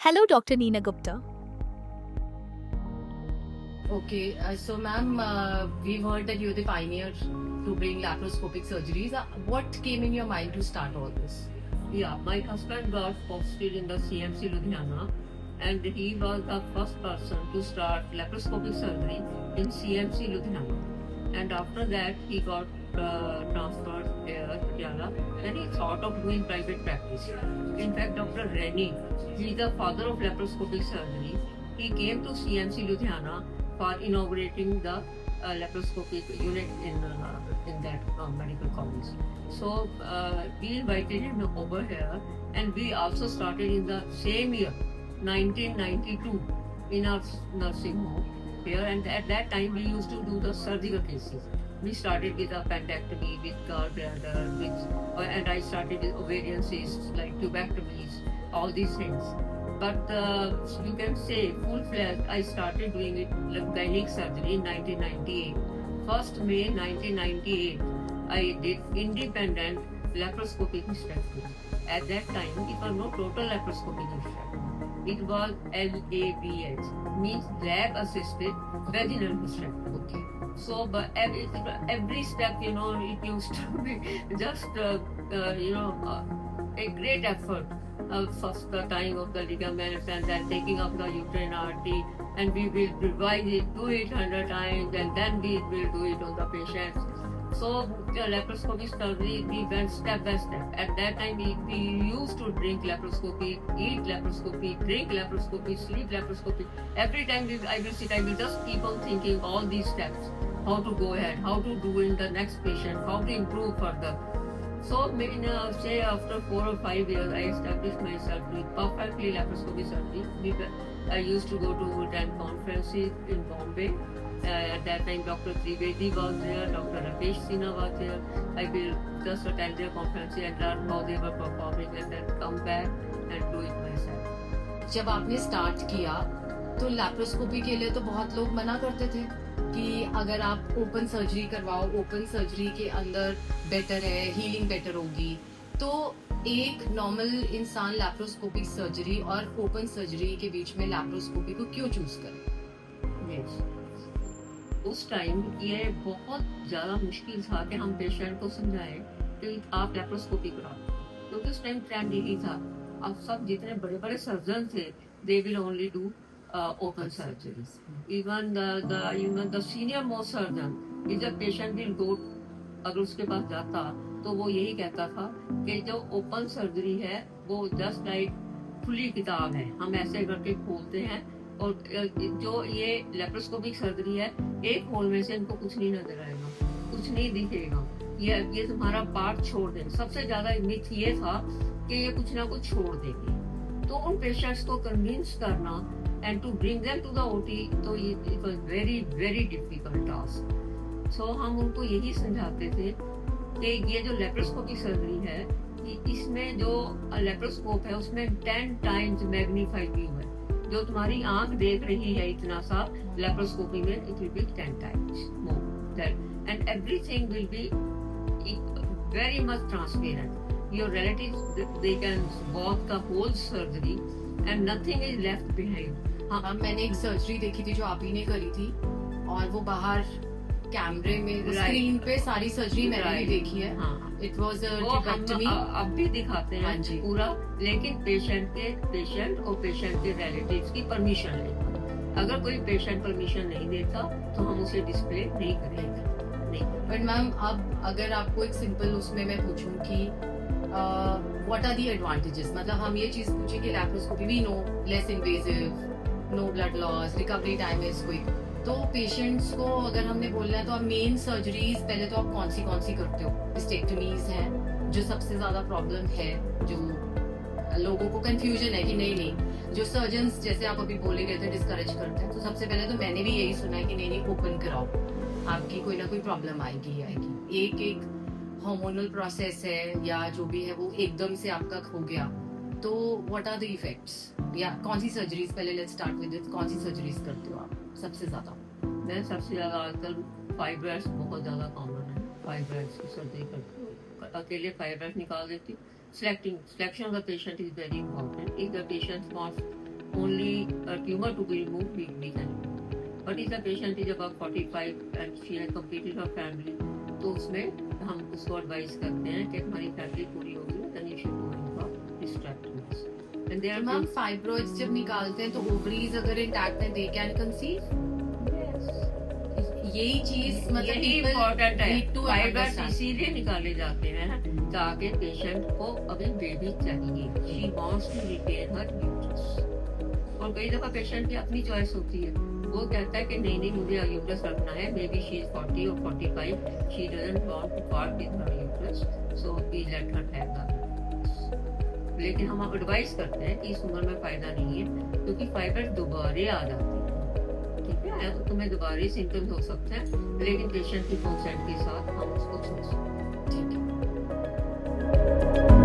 Hello, Dr. Neena Gupta. Okay, so ma'am, we've heard that you're the pioneer to bring laparoscopic surgeries. What came in your mind to start all this? Yeah, my husband got posted in the CMC Ludhiana, and he was the first person to start laparoscopic surgery in CMC Ludhiana. And after that, he got transferred here, Patiala, and he thought of doing private practice. In fact, Dr. Rennie, he is the father of laparoscopic surgery. He came to CMC Ludhiana for inaugurating the laparoscopic unit in that medical college. So we invited him over here, and we also started in the same year, 1992, in our nursing home here. And at that time, we used to do the surgical cases. We started with appendectomy, with gallbladder, and I started with ovarian cysts, like tubectomies, all these things. But you can say full-fledged, I started doing it like gynec surgery in 1998. 1st May 1998, I did independent laparoscopic hysterectomy. At that time, it was not total laparoscopic hysterectomy. It was LAVH, means lab-assisted vaginal hysterectomy. Okay. So, but every step, it used to be just, a great effort. First the tying of the ligaments and then taking up the uterine artery, and we will revise it, do it 100 times, and then we will do it on the patients. So the laparoscopic surgery, we went step by step. At that time, we used to drink laparoscopy, eat laparoscopy, drink laparoscopy, sleep laparoscopy. Every time I will sit, I will just keep on thinking all these steps, how to go ahead, how to do in the next patient, how to improve further. So, say after 4 or 5 years, I established myself with perfectly laparoscopy surgery. I used to go to attend conferences in Bombay. At that time, Dr. Trivedi was there, Dr. Rakesh Sinha was there. I will just attend their conferences and learn how they were performing, and then come back and do it myself. जब आपने start किया तो laparoscopy के लिए तो बहुत लोग मना करते थे कि अगर आप ओपन सर्जरी करवाओ, ओपन सर्जरी के अंदर बेटर है, हीलिंग बेटर होगी. तो एक नॉर्मल इंसान लैप्रोस्कोपिक सर्जरी और ओपन सर्जरी के बीच में लैप्रोस्कोपी को क्यों चूज करे? Yes. उस टाइम ये बहुत ज़्यादा मुश्किल था कि हम पेशेंट को समझाएं कि आप लेप्रोस्कोपी कराओ, क्योंकि उस टाइम ट्रेंड यही था. अब सब जितने बड़े बड़े सर्जन थे, they will only do open surgeries. Even the senior most surgeon is a patient will go, अगर उसके पास जाता तो वो यही कहता था कि जो ओपन सर्जरी है वो जस्ट लाइक खुली किताब है, हम ऐसे करके खोलते हैं, और जो ये लेप्रोस्कोपिक सर्जरी है, एक होल में से इनको कुछ नहीं नजर आएगा, कुछ नहीं दिखेगा, ये तुम्हारा पार्ट छोड़ देगा. सबसे ज्यादा मिथ ये था कि ये कुछ ना कुछ छोड़ देगी. तो उन पेशेंट्स को कन्विंस करना and to bring them to the OT, तो it was very very difficult task. So हम उनको यही समझाते थे कि ये जो लेप्रोस्कोपिक सर्जरी है, इसमें जो लेप्रोस्कोप है उसमें 10 टाइम्स मैग्नीफाइड व्यू है. जो तुम्हारी आंख देख रही है इतना सा, लेप्रोस्कोपी में it will be 10 times more that, and everything will be very much transparent. Your relatives, they can walk the whole surgery and nothing is left behind. हाँ, मैंने एक सर्जरी देखी थी जो आप ही ने करी थी, और वो बाहर कैमरे में स्क्रीन पे सारी सर्जरी मैंने भी देखी है. It was a tubectomy. अब भी दिखाते हैं पूरा, लेकिन पेशेंट और पेशेंट के रिलेटिव्स की परमिशन लेगा. अगर कोई पेशेंट परमिशन नहीं देता तो हम उसे डिस्प्ले नहीं करेंगे. बट मैम, अब अगर आपको एक सिंपल उसमें मैं पूछूं कि व्हाट आर द एडवांटेजेस, मतलब हम ये चीज पूछें कि laparoscopy we know less invasive, no blood loss, recovery time is quick. तो पेशेंट्स को अगर हमने बोलना है तो आप मेन सर्जरीज पहले तो आप कौन सी करते हो? हिस्टेक्टमीज हैं जो सबसे ज्यादा प्रॉब्लम है, जो लोगों को कंफ्यूजन है कि नहीं, जो सर्जन्स जैसे आप अभी बोले गए थे डिस्करेज करते हैं. तो सबसे पहले तो मैंने भी यही सुना है कि नहीं ओपन कराओ, आपकी कोई ना कोई प्रॉब्लम आएगी ही आएगी. एक हार्मोनल प्रोसेस है या जो भी है वो एकदम से आपका खो गया, तो व्हाट आर द इफेक्ट्स? या कौन सी सर्जरीज, पहले लेट्स स्टार्ट विद दिस, कौन सी सर्जरीज करते हो आप सबसे ज्यादा? मैं सबसे ज्यादा आजकल फाइब्रॉइड्स बहुत ज्यादा कॉमन है, फाइब्रॉइड्स की सर्जरी करती हूँ. अकेले फाइब्रॉइड निकाल देती हूँ. Selection of the patient is very important. If the patient wants only a tumor to be removed weekly therapy. But if the patient is about 45 and she has completed her family, तो उसमें हम उसको advice करते हैं कि तुम्हारी family पूरी होगी, then you should go in for hysterectomies. And there are ma'am fibroids जब निकालते हैं तो ओवरीज अगर इंटैक्ट है दे कैन कंसीव, यही चीज मतलब यही people इम्पोर्टेंट है. need to fibroids understand. इसीलिए निकाले जाते हैं ताकि पेशेंट को अभी बेबी चाहिए, she wants to retain her uterus. और कई दफा पेशेंट की अपनी चॉइस होती है, वो कहता है कि नहीं नहीं मुझे यूट्रस रखना है, मे बी शी इज 40 और 45, she doesn't want to part with her uterus, so we let her have the. लेकिन हम एडवाइस करते हैं कि इस उम्र में फायदा नहीं है क्योंकि फाइबर दोबारे आ जाते हैं. ठीक है, तो तुम्हें दोबारा सिम्टम्स हो सकते हैं, लेकिन पेशेंट की कंसेंट के साथ हम उसको छोड़ सकते हैं. ठीक है.